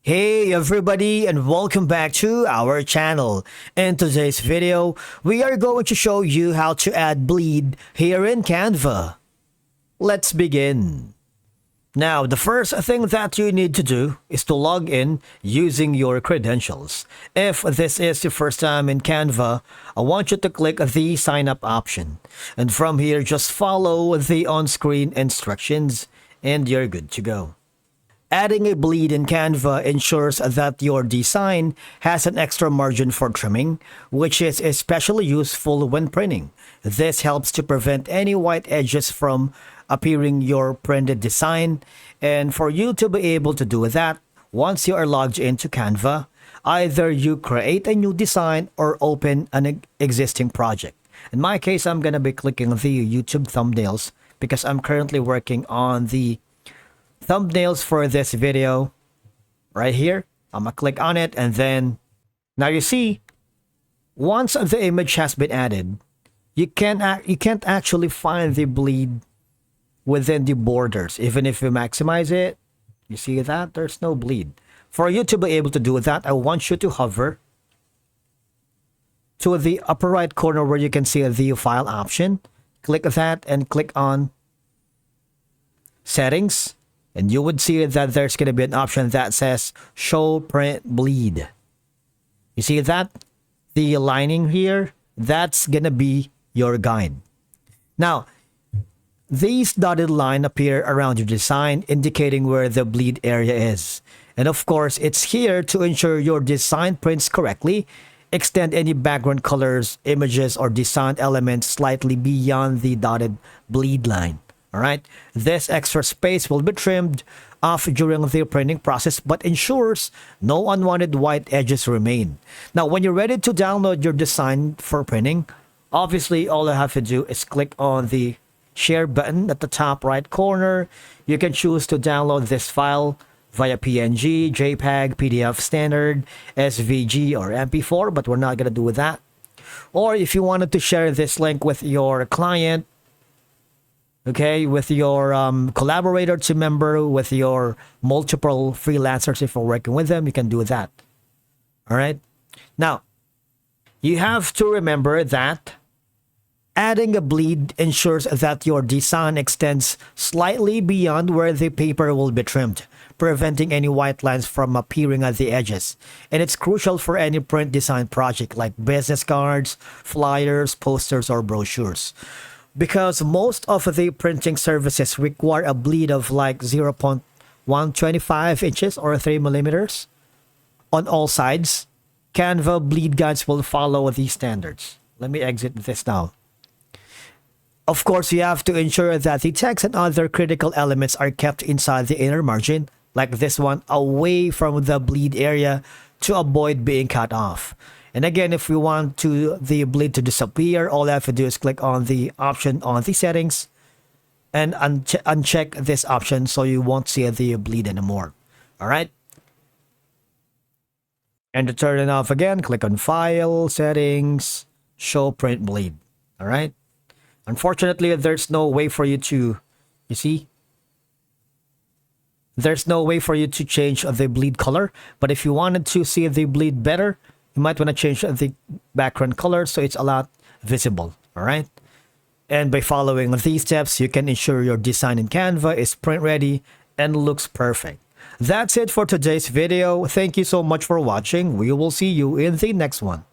Hey everybody, and welcome back to our channel. In today's video, we are going to show you how to add bleed here in Canva. Let's begin. Now, the first thing that you need to do is to log in using your credentials. If this is your first time in Canva, I want you to click the sign up option. And from here, just follow the on-screen instructions and you're good to go. Adding a bleed in Canva ensures that your design has an extra margin for trimming, which is especially useful when printing. This helps to prevent any white edges from appearing your printed design. And for you to be able to do that, once you are logged into Canva, either you create a new design or open an existing project. In my case, I'm going to be clicking the YouTube thumbnails because I'm currently working on the thumbnails for this video right here. I'm gonna click on it, and then now you see once the image has been added, you can't actually find the bleed within the borders. Even if you maximize it, you see that there's no bleed. For you to be able to do that, I want you to hover to the upper right corner where you can see the file option. Click that and click on settings. And you would see that there's going to be an option that says show print bleed. You see that? The lining here, that's going to be your guide. Now, these dotted lines appear around your design, indicating where the bleed area is. And of course, it's here to ensure your design prints correctly. Extend any background colors, images, or design elements slightly beyond the dotted bleed line. Alright, this extra space will be trimmed off during the printing process but ensures no unwanted white edges remain. Now, when you're ready to download your design for printing, obviously all I have to do is click on the share button at the top right corner. You can choose to download this file via PNG, JPEG, PDF standard, SVG, or MP4, but we're not going to do that. Or if you wanted to share this link with your client, okay, with your collaborator, team member, with your multiple freelancers, if you're working with them, you can do that. All right. Now, you have to remember that adding a bleed ensures that your design extends slightly beyond where the paper will be trimmed, preventing any white lines from appearing at the edges. And it's crucial for any print design project like business cards, flyers, posters, or brochures. Because most of the printing services require a bleed of like 0.125 inches or 3 millimeters on all sides, Canva bleed guides will follow these standards. Let me exit this now. Of course, you have to ensure that the text and other critical elements are kept inside the inner margin, like this one, away from the bleed area to avoid being cut off. And again, if we want the bleed to disappear, all I have to do is click on the option on the settings and uncheck this option so you won't see the bleed anymore. All right. And to turn it off again, click on File, Settings, Show Print Bleed. All right. Unfortunately, there's no way for you to, you see? There's no way for you to change the bleed color. But if you wanted to see the bleed better, you might want to change the background color so it's a lot visible. All right. And by following these steps, you can ensure your design in Canva is print ready and looks perfect. That's it for today's video. Thank you so much for watching. We will see you in the next one.